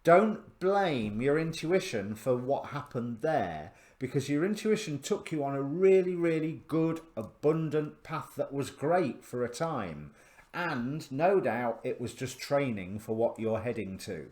don't blame your intuition for what happened there, because your intuition took you on a really, really good, abundant path that was great for a time. And no doubt it was just training for what you're heading to.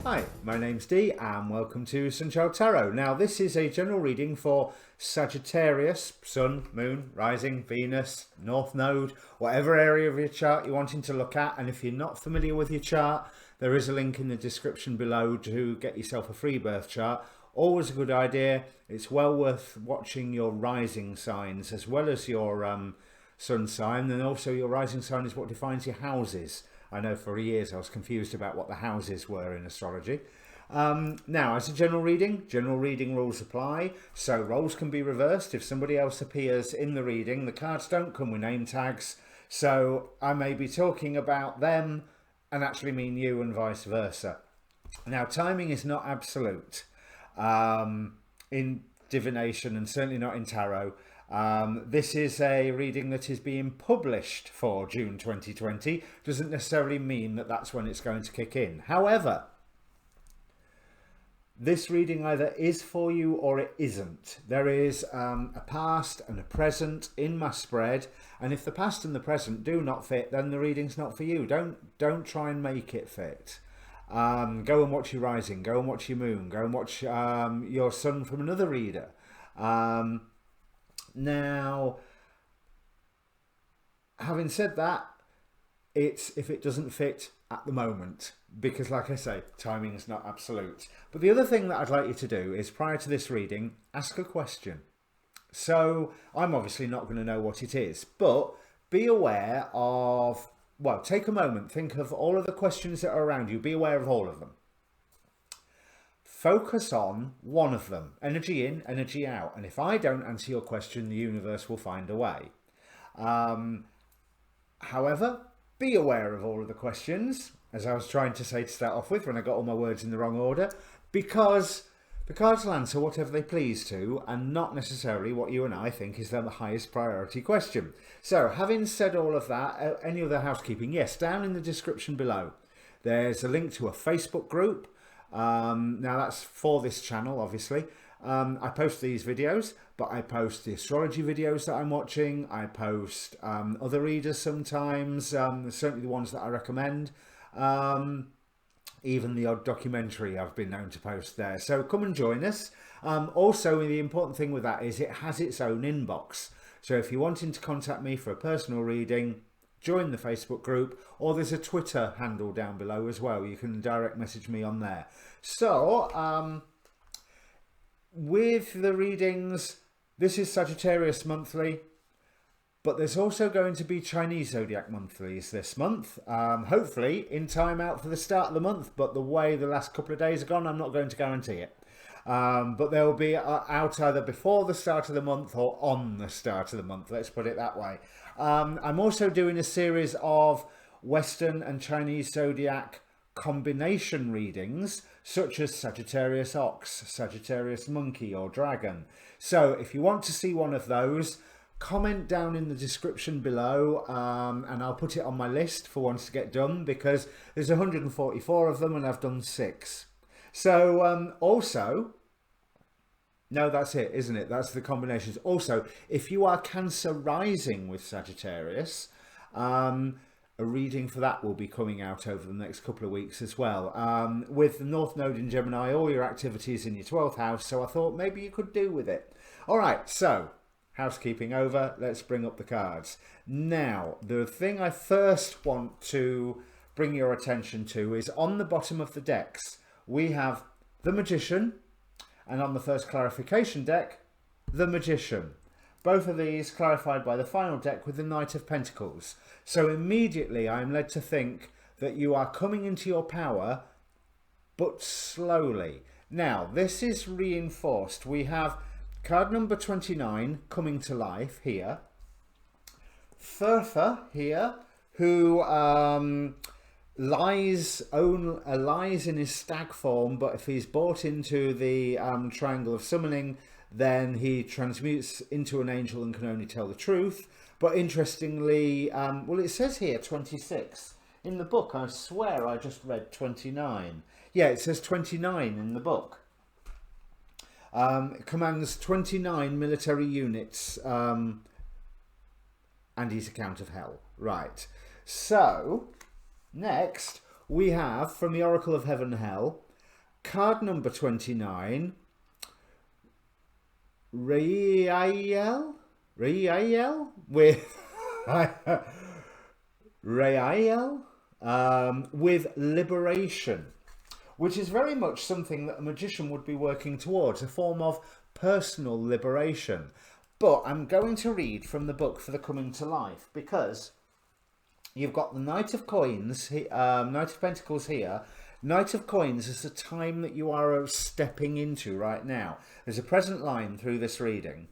Hi, my name's Dee and welcome to Sunchild Tarot. Now this is a general reading for Sagittarius, Sun, Moon, Rising, Venus, North Node, whatever area of your chart you're wanting to look at. And if you're not familiar with your chart, there is a link in the description below to get yourself a free birth chart. Always a good idea. It's well worth watching your rising signs as well as your sun sign, and also your rising sign is what defines your houses. I know for years I was confused about what the houses were in astrology. Now, as a general reading rules apply, so roles can be reversed. If somebody else appears in the reading, the cards don't come with name tags, so I may be talking about them and actually mean you and vice versa. Now, timing is not absolute in divination and certainly not in tarot. This is a reading that is being published for June 2020. Doesn't necessarily mean that that's when it's going to kick in. However, this reading either is for you or it isn't. There is a past and a present in my spread, and if the past and the present do not fit, then the reading's not for you. Don't try and make it fit. Go and watch your rising, go and watch your moon, go and watch your sun from another reader. Now, having said that, it's if it doesn't fit at the moment, because like I say, timing is not absolute. But the other thing that I'd like you to do is, prior to this reading, ask a question. So I'm obviously not going to know what it is, but be aware of, well, take a moment, think of all of the questions that are around you, be aware of all of them. Focus on one of them, energy in, energy out. And if I don't answer your question, the universe will find a way. However, be aware of all of the questions, as I was trying to say to start off with when I got all my words in the wrong order, because the cards will answer whatever they please to, and not necessarily what you and I think is the highest priority question. So, having said all of that, any other housekeeping? Yes, down in the description below, there's a link to a Facebook group. Now that's for this channel, obviously. I post these videos, but I post the astrology videos that I'm watching. I post other readers sometimes, certainly the ones that I recommend. Even the odd documentary I've been known to post there. So come and join us. Also, the important thing with that is it has its own inbox. So if you're wanting to contact me for a personal reading, join the Facebook group, or there's a Twitter handle down below as well. You can direct message me on there. So, with the readings, this is Sagittarius monthly, but there's also going to be Chinese zodiac monthlies this month. Hopefully in time out for the start of the month, but the way the last couple of days have gone, I'm not going to guarantee it. But they'll be out either before the start of the month or on the start of the month, let's put it that way. I'm also doing a series of Western and Chinese zodiac combination readings, such as Sagittarius Ox, Sagittarius Monkey or Dragon. So if you want to see one of those, comment down in the description below, and I'll put it on my list for ones to get done, because there's 144 of them and I've done 6. So also, no, that's it, isn't it? That's the combinations. Also, if you are Cancer rising with Sagittarius, a reading for that will be coming out over the next couple of weeks as well. With the North Node in Gemini, all your activities in your 12th house, so I thought maybe you could do with it. All right, so housekeeping over, let's bring up the cards. Now, the thing I first want to bring your attention to is on the bottom of the decks, we have the Magician, and on the first clarification deck, the Magician. Both of these clarified by the final deck with the Knight of Pentacles. So immediately I'm led to think that you are coming into your power, but slowly. Now, this is reinforced. We have card number 29 coming to life here. Further here, who lies in his stag form, but if he's brought into the triangle of summoning, then he transmutes into an angel and can only tell the truth. But interestingly, well, it says here 26. In the book, I swear I just read 29. Yeah, it says 29 in the book. It commands 29 military units, and his account of hell. Right. So, next, we have, from the Oracle of Heaven and Hell, card number 29, Rael, with Rael, with liberation, which is very much something that a magician would be working towards, a form of personal liberation. But I'm going to read from the book for the coming to life, because you've got the Knight of Coins, Knight of Pentacles here. Knight of Coins is the time that you are stepping into right now. There's a present line through this reading,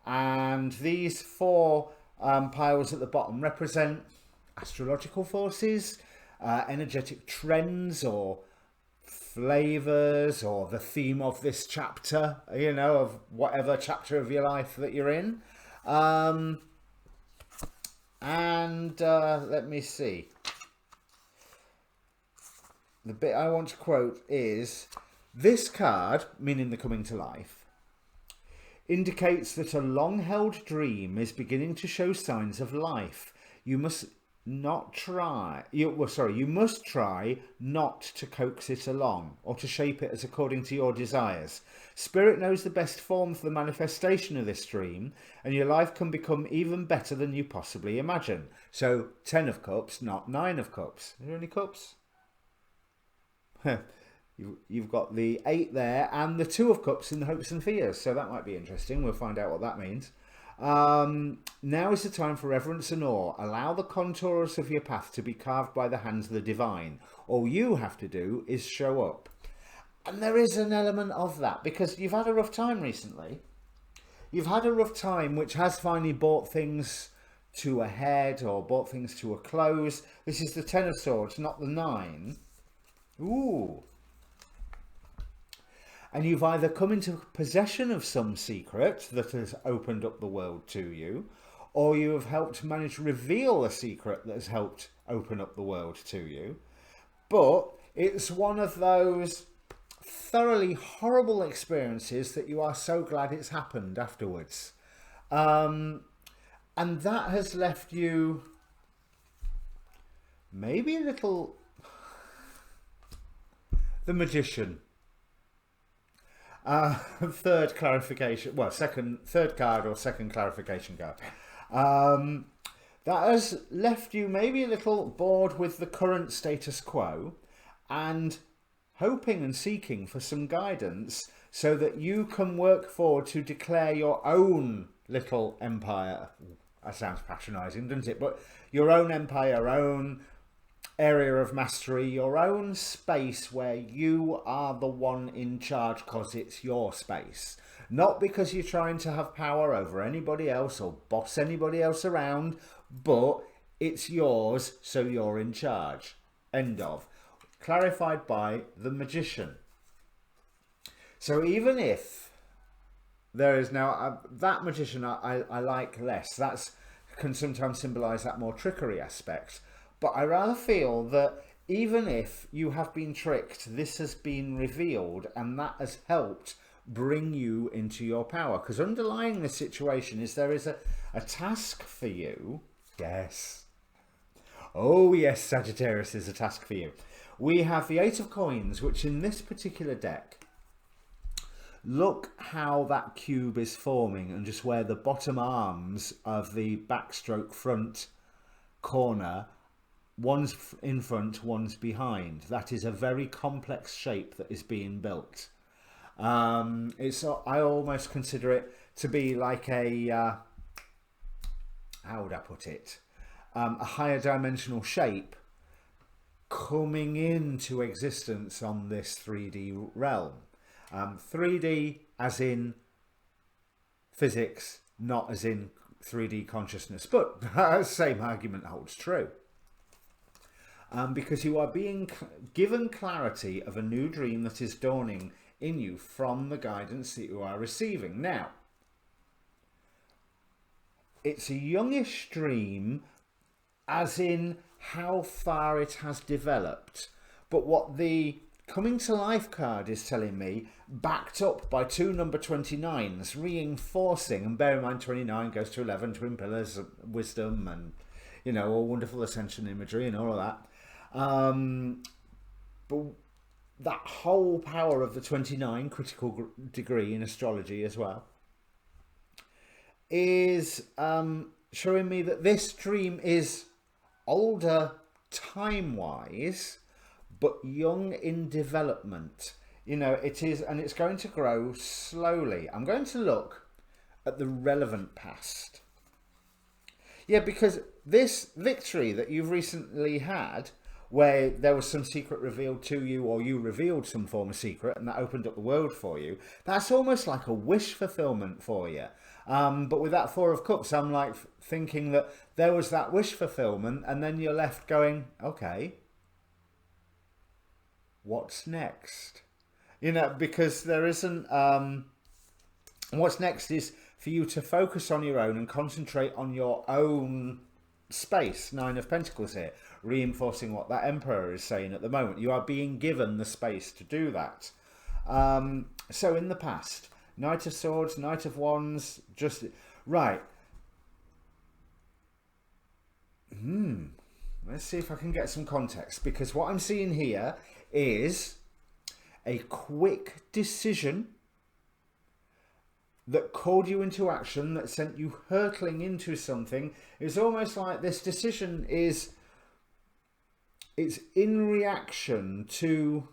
and these four piles at the bottom represent astrological forces, energetic trends, or flavors, or the theme of this chapter, you know, of whatever chapter of your life that you're in. Let me see. The bit I want to quote is, this card, meaning the coming to life, indicates that a long-held dream is beginning to show signs of life. You must try not to coax it along or to shape it as according to your desires. Spirit knows the best form for the manifestation of this dream, and your life can become even better than you possibly imagine. So 10 of Cups, not 9 of Cups. Are there any cups? You've got the 8 there and the 2 of Cups in the hopes and fears. So that might be interesting. We'll find out what that means. Now is the time for reverence and awe. Allow the contours of your path to be carved by the hands of the divine. All you have to do is show up. And there is an element of that, because you've had a rough time recently. You've had a rough time which has finally brought things to a head or brought things to a close. This is the 10 of Swords, not the 9. Ooh. And you've either come into possession of some secret that has opened up the world to you, or you have helped manage to reveal a secret that has helped open up the world to you. But it's one of those thoroughly horrible experiences that you are so glad it's happened afterwards. And that has left you maybe a little... The Magician. Third clarification, well, third card or second clarification card. That has left you maybe a little bored with the current status quo and hoping and seeking for some guidance so that you can work forward to declare your own little empire. That sounds patronising, doesn't it? But your own empire, your own area of mastery, your own space where you are the one in charge because it's your space. Not because you're trying to have power over anybody else or boss anybody else around, but it's yours, so you're in charge. End of. Clarified by the Magician. So even if there is now that Magician I like less, that can sometimes symbolise that more trickery aspect. But I rather feel that even if you have been tricked, this has been revealed, and that has helped bring you into your power. Because underlying this situation is there is a task for you. Yes. Oh yes, Sagittarius is a task for you. We have the 8 of Coins, which in this particular deck, look how that cube is forming and just where the bottom arms of the backstroke front corner, one's in front, one's behind. That is a very complex shape that is being built. I almost consider it to be like a, how would I put it? A higher dimensional shape coming into existence on this 3D realm. 3D as in physics, not as in 3D consciousness, but the same argument holds true. Because you are being given clarity of a new dream that is dawning in you from the guidance that you are receiving. Now, it's a youngish dream, as in how far it has developed. But what the coming to life card is telling me, backed up by two number 29s, reinforcing, and bear in mind 29 goes to 11, twin pillars, wisdom, and, you know, all wonderful ascension imagery and all of that. But that whole power of the 29, critical degree in astrology as well, is showing me that this dream is older time-wise, but young in development. You know, it is, and it's going to grow slowly. I'm going to look at the relevant past. Yeah, because this victory that you've recently had, where there was some secret revealed to you, or you revealed some form of secret and that opened up the world for you, that's almost like a wish fulfillment for you. But with that Four of Cups, I'm like thinking that there was that wish fulfillment, and then you're left going, okay, what's next? You know, because there isn't, what's next is for you to focus on your own and concentrate on your own space. Nine of Pentacles here, reinforcing what that Emperor is saying at the moment. You are being given the space to do that. So in the past, Knight of Swords, Knight of Wands, just right. Let's see if I can get some context, because what I'm seeing here is a quick decision that called you into action, that sent you hurtling into something. It's almost like this decision is, it's in reaction to,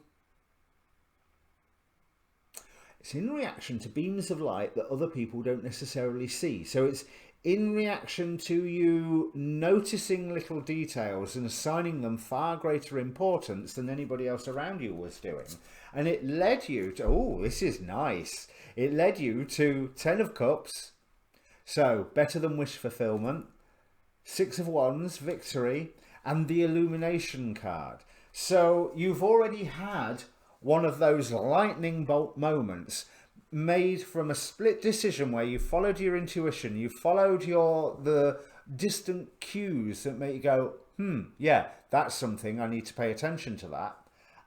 beams of light that other people don't necessarily see. So it's in reaction to you noticing little details and assigning them far greater importance than anybody else around you was doing. And it led you to, oh, this is nice. It led you to 10 of Cups. So better than wish fulfillment. 6 of Wands, victory, and the illumination card. So you've already had one of those lightning bolt moments made from a split decision where you followed your intuition, you followed the distant cues that make you go, yeah, that's something, I need to pay attention to that.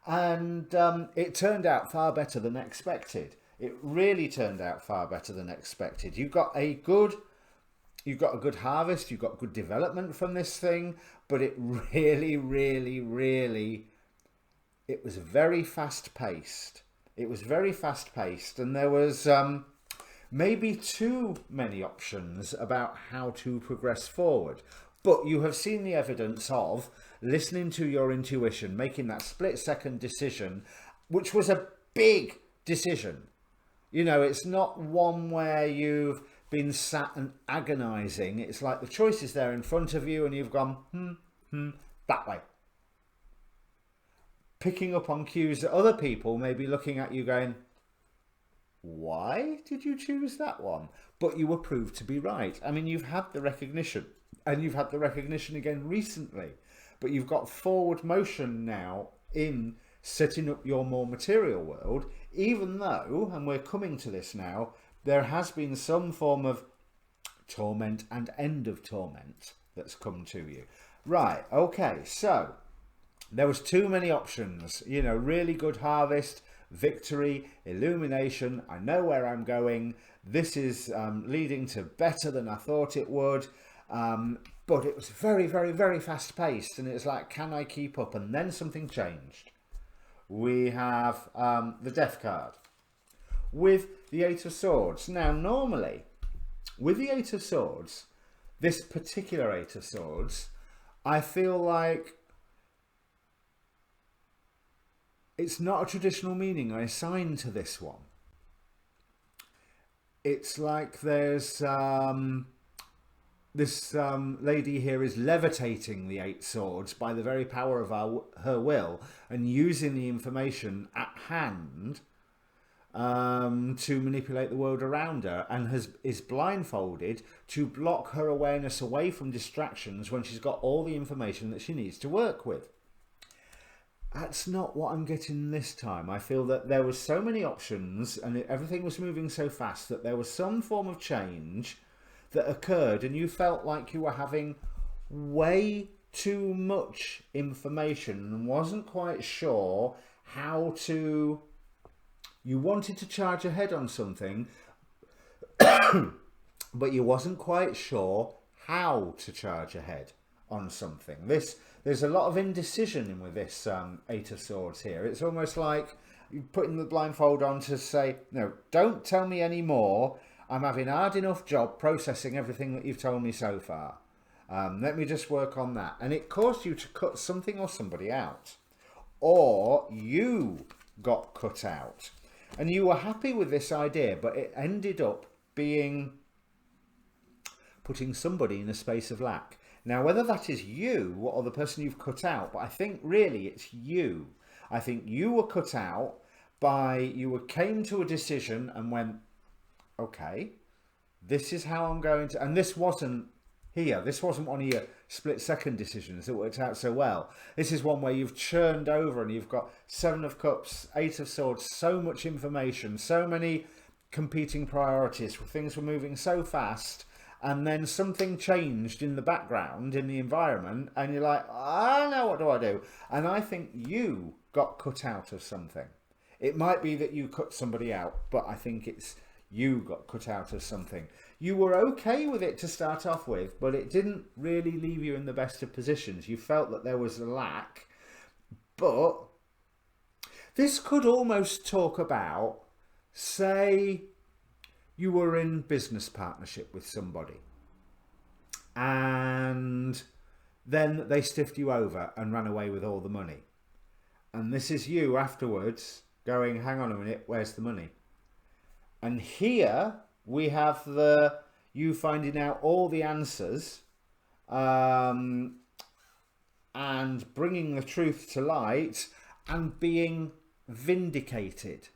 And it turned out far better than expected. It really turned out far better than expected. You've got a good harvest, you've got good development from this thing, but it really, really, really, it was very fast paced. It was very fast paced, and there was maybe too many options about how to progress forward. But you have seen the evidence of listening to your intuition, making that split second decision, which was a big decision. You know, it's not one where you've been sat and agonizing. It's like the choice is there in front of you and you've gone, that way. Picking up on cues that other people may be looking at you going, why did you choose that one? But you were proved to be right. I mean, you've had the recognition, and you've had the recognition again recently, but you've got forward motion now in setting up your more material world, even though, and we're coming to this now, there has been some form of torment and end of torment that's come to you. Right, okay, so there was too many options, you know, really good harvest, victory, illumination, I know where I'm going, this is leading to better than I thought it would, but it was very, very, very fast paced, and it's like, can I keep up? And then something changed. We have the Death card with the Eight of Swords. Now, normally, with the Eight of Swords, this particular Eight of Swords, I feel like it's not a traditional meaning I assign to this one. It's like there's this lady here is levitating the Eight Swords by the very power of her will, and using the information at hand to manipulate the world around her, and is blindfolded to block her awareness away from distractions when she's got all the information that she needs to work with. That's not what I'm getting this time. I feel that there was so many options and everything was moving so fast that there was some form of change that occurred, and you felt like you were having way too much information and wasn't quite sure how to... You wanted to charge ahead on something, but you wasn't quite sure how to charge ahead on something. There's a lot of indecision with this Eight of Swords here. It's almost like you're putting the blindfold on to say, no, don't tell me any more. I'm having a hard enough job processing everything that you've told me so far. Let me just work on that. And it caused you to cut something or somebody out. Or you got cut out. And you were happy with this idea, but it ended up being putting somebody in a space of lack. Now, whether that is you or the person you've cut out, but I think really it's you. I think you were cut out by, came to a decision and went, okay, this is how I'm going to, and this wasn't one of your split-second decisions that worked out so well. This is one where you've churned over and you've got Seven of Cups, Eight of Swords, so much information, so many competing priorities, things were moving so fast, and then something changed in the background, in the environment, and you're like, I don't know, what do I do? And I think you got cut out of something. It might be that you cut somebody out, but I think it's you got cut out of something. You were okay with it to start off with, but it didn't really leave you in the best of positions. You felt that there was a lack, but this could almost talk about, say, you were in business partnership with somebody and then they stiffed you over and ran away with all the money. And this is you afterwards going, hang on a minute, where's the money? And here we have you finding out all the answers and bringing the truth to light and being vindicated.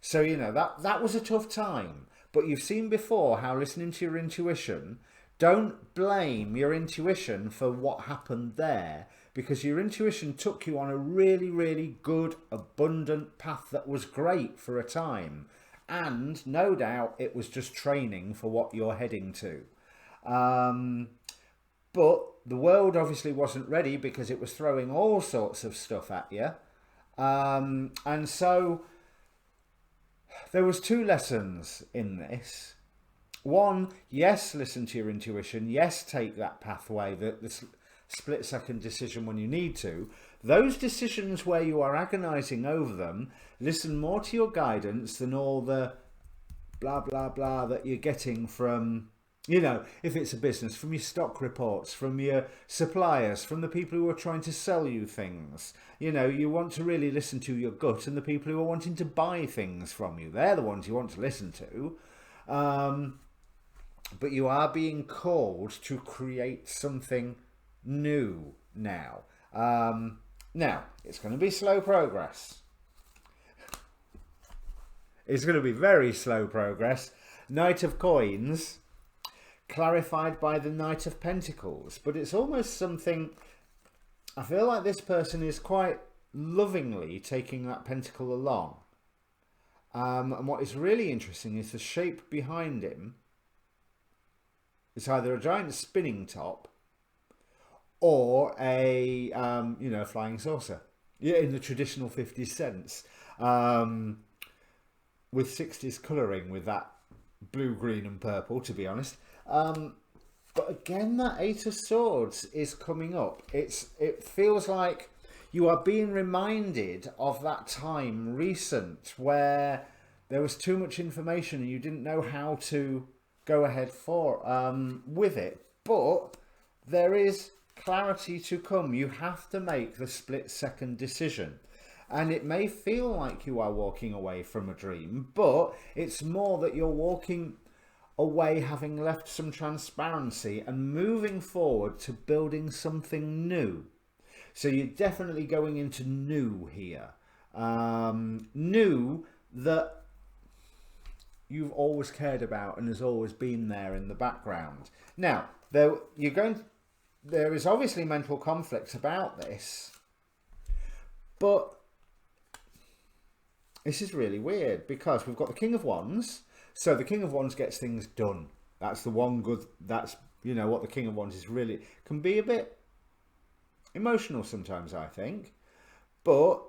So, that was a tough time. But you've seen before how listening to your intuition, don't blame your intuition for what happened there, because your intuition took you on a really, really good, abundant path that was great for a time. And no doubt it was just training for what you're heading to. But the world obviously wasn't ready because it was throwing all sorts of stuff at you. And so there was two lessons in this. One, yes, listen to your intuition. Yes, take that pathway, the split-second decision when you need to. Those decisions where you are agonizing over them, listen more to your guidance than all the blah, blah, blah that you're getting from, if it's a business, from your stock reports, from your suppliers, from the people who are trying to sell you things. You want to really listen to your gut and the people who are wanting to buy things from you. They're the ones you want to listen to. But you are being called to create something new now. Now, it's going to be slow progress. It's going to be very slow progress. Knight of Coins, clarified by the Knight of Pentacles. But it's almost something, I feel like this person is quite lovingly taking that pentacle along. And what is really interesting is the shape behind him. It's either a giant spinning top or a, flying saucer. Yeah, in the traditional 50s sense. With 60s colouring with that blue, green and purple, to be honest. But again, that Eight of Swords is coming up. It feels like you are being reminded of that time recent where there was too much information and you didn't know how to go ahead with it. But there is clarity to come. You have to make the split-second decision. And it may feel like you are walking away from a dream, but it's more that you're walking away having left some transparency and moving forward to building something new. So you're definitely going into new here. New that you've always cared about and has always been there in the background. Now, there is obviously mental conflict about this, but this is really weird because we've got the King of Wands. So the King of Wands gets things done. That's the one good, that's, you know, what the King of Wands is really, can be a bit emotional sometimes, I think, but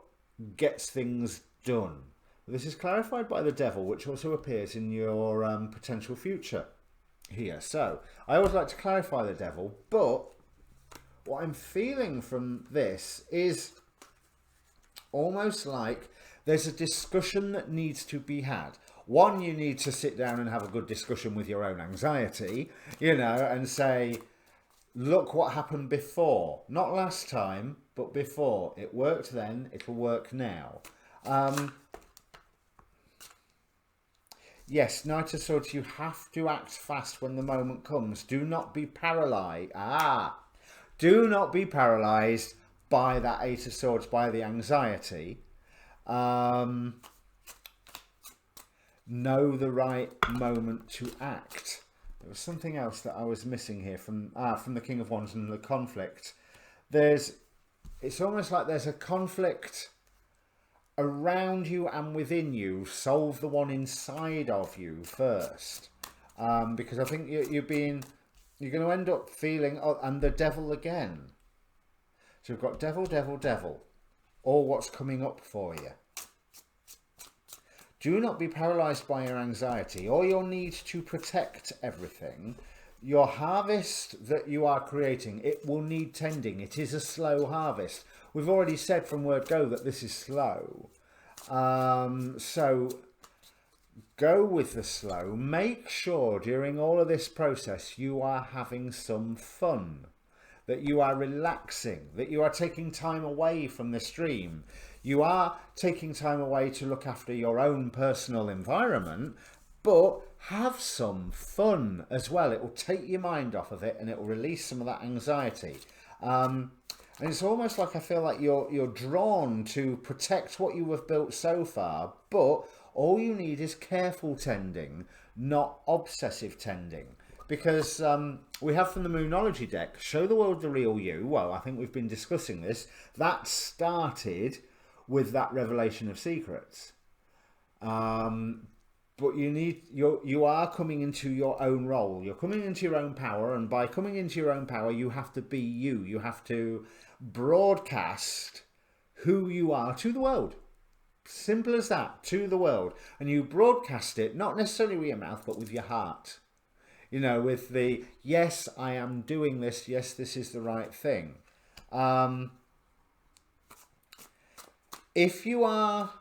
gets things done. This is clarified by the Devil, which also appears in your potential future here. So I always like to clarify the Devil, but what I'm feeling from this is almost like there's a discussion that needs to be had. One, you need to sit down and have a good discussion with your own anxiety, you know, and say, look what happened before. Not last time, but before. It worked then, it'll work now. Yes, Knight of Swords, you have to act fast when the moment comes. Do not be paralysed. Do not be paralysed by that Eight of Swords, by the anxiety. Know the right moment to act. There was something else that I was missing here from the King of Wands and the conflict. It's almost like there's a conflict around you and within you. Solve the one inside of you first, because I think you're going to end up feeling, oh, and the Devil again. So we've got Devil, Devil, Devil, or what's coming up for you. Do not be paralysed by your anxiety or your need to protect everything. Your harvest that you are creating, it will need tending. It is a slow harvest. We've already said from word go that this is slow. So go with the slow. Make sure during all of this process you are having some fun, that you are relaxing, that you are taking time away from the stream. You are taking time away to look after your own personal environment, but have some fun as well. It will take your mind off of it and it will release some of that anxiety. And it's almost like I feel like you're drawn to protect what you have built so far, but all you need is careful tending, not obsessive tending. Because we have from the Moonology deck, Show the World the Real You. Well, I think we've been discussing this. That started with that revelation of secrets. But you are coming into your own role. You're coming into your own power, and by coming into your own power, you have to be you. You have to broadcast who you are to the world. Simple as that, to the world. And you broadcast it, not necessarily with your mouth, but with your heart. You know, with the, yes, I am doing this. Yes, this is the right thing. If you are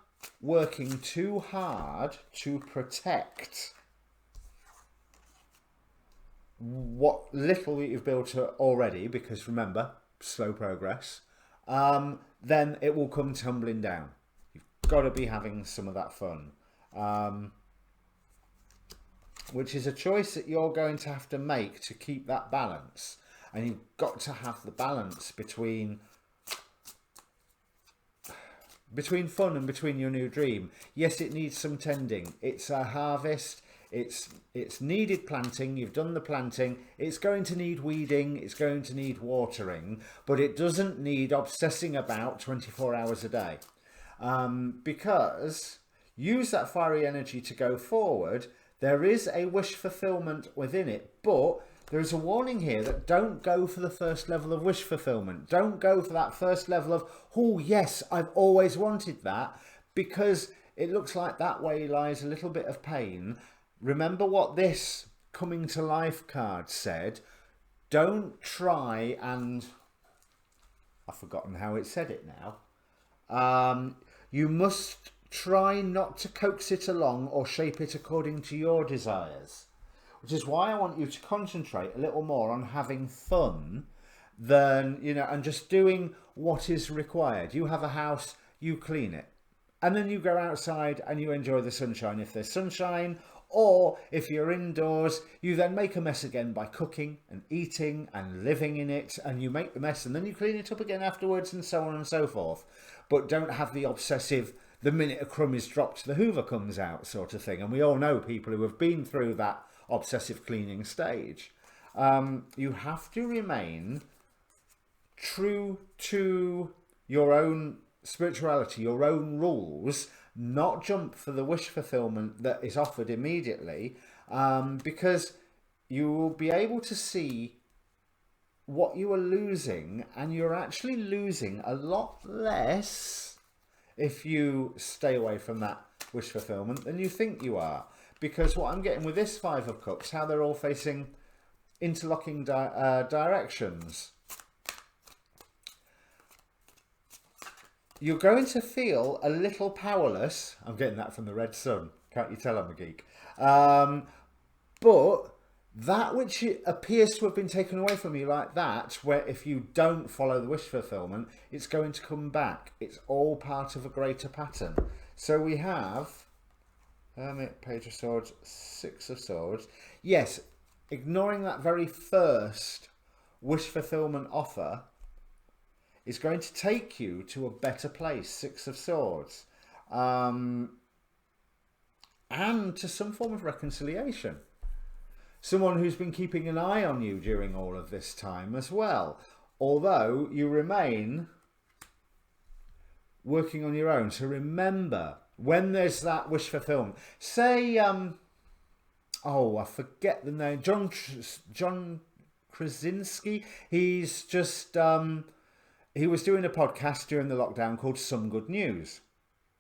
working too hard to protect what little that you've built already, because remember, slow progress, then it will come tumbling down. You've got to be having some of that fun. Which is a choice that you're going to have to make to keep that balance. And you've got to have the balance between fun and between your new dream. Yes, it needs some tending. It's a harvest. It's needed planting. You've done the planting. It's going to need weeding. It's going to need watering. But it doesn't need obsessing about 24 hours a day. Because use that fiery energy to go forward. There is a wish fulfillment within it, but there is a warning here that don't go for the first level of wish fulfillment. Don't go for that first level of, oh yes, I've always wanted that, because it looks like that way lies a little bit of pain. Remember what this coming to life card said. Don't try and, I've forgotten how it said it now. You must try not to coax it along or shape it according to your desires, which is why I want you to concentrate a little more on having fun than, you know, and just doing what is required. You have a house, you clean it, and then you go outside and you enjoy the sunshine if there's sunshine, or if you're indoors, you then make a mess again by cooking and eating and living in it, and you make the mess and then you clean it up again afterwards, and so on and so forth. But don't have the obsessive, the minute a crumb is dropped, the Hoover comes out sort of thing. And we all know people who have been through that obsessive cleaning stage. You have to remain true to your own spirituality, your own rules, not jump for the wish fulfillment that is offered immediately, because you will be able to see what you are losing, and you're actually losing a lot less if you stay away from that wish fulfillment than you think you are. Because what I'm getting with this Five of Cups, how they're all facing interlocking directions, you're going to feel a little powerless. I'm getting that from the red sun. Can't you tell I'm a geek? But that which appears to have been taken away from you like that, where if you don't follow the wish fulfillment, it's going to come back. It's all part of a greater pattern. So we have Hermit, Page of Swords, Six of Swords. Yes, ignoring that very first wish fulfillment offer is going to take you to a better place, Six of Swords, and to some form of reconciliation. Someone who's been keeping an eye on you during all of this time as well, although you remain working on your own. So remember, when there's that wish fulfillment, say, oh, I forget the name, John Krasinski, he's just, he was doing a podcast during the lockdown called Some Good News.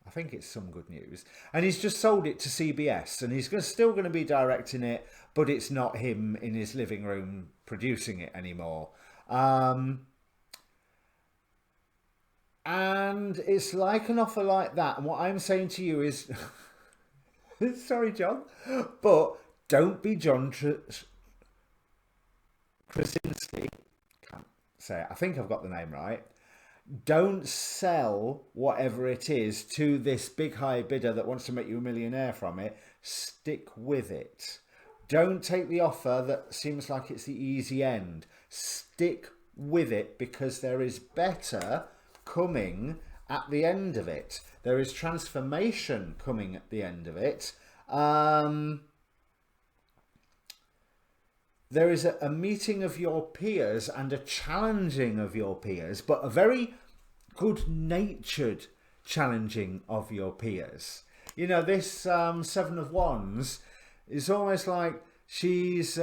I think it's Some Good News. And he's just sold it to CBS, and he's still going to be directing it, but it's not him in his living room producing it anymore. And it's like an offer like that. And what I'm saying to you is, sorry, John, but don't be John Krasinski. Can't say it. I think I've got the name right. Don't sell whatever it is to this big high bidder that wants to make you a millionaire from it. Stick with it. Don't take the offer that seems like it's the easy end. Stick with it, because there is better coming at the end of it. There is transformation coming at the end of it. There is a meeting of your peers and a challenging of your peers, but a very good-natured challenging of your peers. You know, this Seven of Wands is almost like she's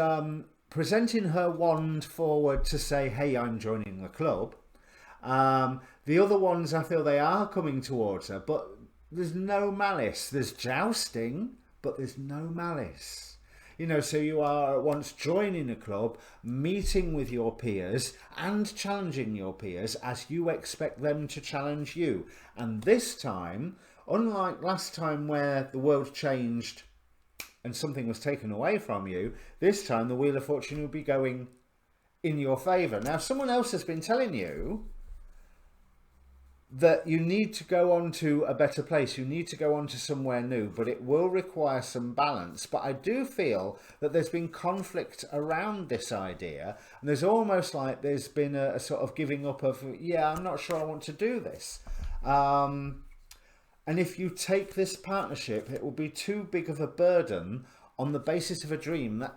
presenting her wand forward to say, hey, I'm joining the club. The other ones, I feel they are coming towards her, but there's no malice. There's jousting, but there's no malice. You know, so you are at once joining a club, meeting with your peers and challenging your peers as you expect them to challenge you. And this time, unlike last time where the world changed and something was taken away from you, this time the Wheel of Fortune will be going in your favour. Now, someone else has been telling you that you need to go on to a better place, you need to go on to somewhere new, but it will require some balance. But I do feel that there's been conflict around this idea, and there's almost like there's been a sort of giving up of, yeah, I'm not sure I want to do this. And if you take this partnership, it will be too big of a burden on the basis of a dream that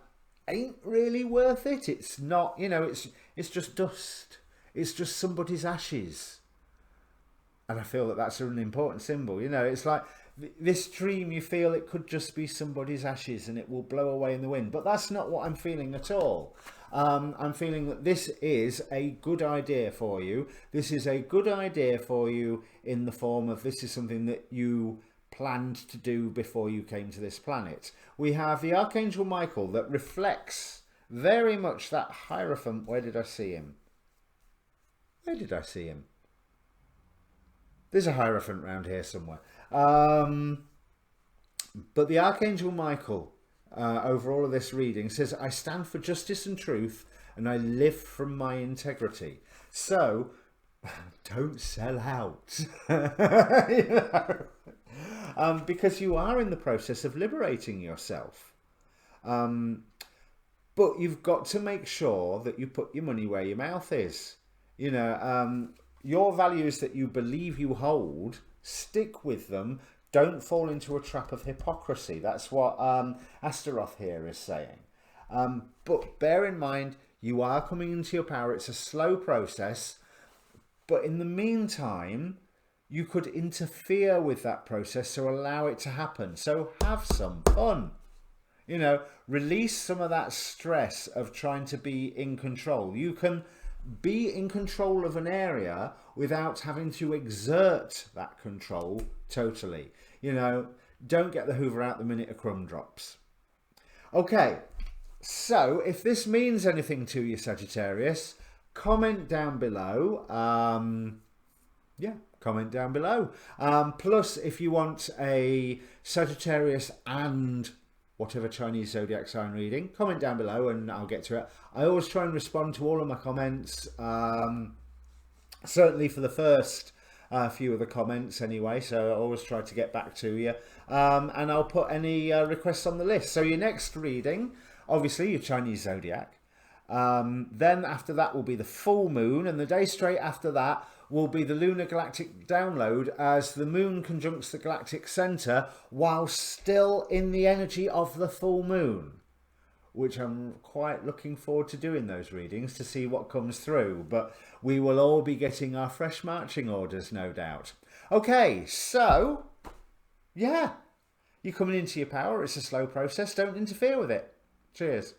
ain't really worth it. It's not, you know, it's just dust. It's just somebody's ashes. And I feel that that's an important symbol. You know, it's like this dream, you feel it could just be somebody's ashes and it will blow away in the wind. But that's not what I'm feeling at all. I'm feeling that this is a good idea for you. This is a good idea for you in the form of this is something that you planned to do before you came to this planet. We have the Archangel Michael that reflects very much that Hierophant. Where did I see him? Where did I see him? There's a Hierophant around here somewhere. But the Archangel Michael, over all of this reading, says, I stand for justice and truth, and I live from my integrity. So, don't sell out. You know? Because you are in the process of liberating yourself. But you've got to make sure that you put your money where your mouth is. You know, your values that you believe you hold, stick with them. Don't fall into a trap of hypocrisy. That's what Astaroth here is saying. But bear in mind, you are coming into your power. It's a slow process. But in the meantime, you could interfere with that process to allow it to happen. So have some fun. You know, release some of that stress of trying to be in control. You can be in control of an area without having to exert that control totally. You know, don't get the Hoover out the minute a crumb drops. Okay, so if this means anything to you, Sagittarius, comment down below. Yeah, comment down below. Plus, if you want a Sagittarius and whatever Chinese zodiac sign reading, comment down below and I'll get to it. I always try and respond to all of my comments, certainly for the first few of the comments anyway, so I always try to get back to you. And I'll put any requests on the list. So your next reading, obviously your Chinese zodiac. Then after that will be the full moon, and the day straight after that will be the lunar galactic download as the moon conjuncts the galactic center while still in the energy of the full moon, which I'm quite looking forward to doing those readings to see what comes through. But we will all be getting our fresh marching orders, no doubt. Okay, so yeah, you're coming into your power. It's a slow process. Don't interfere with it. Cheers.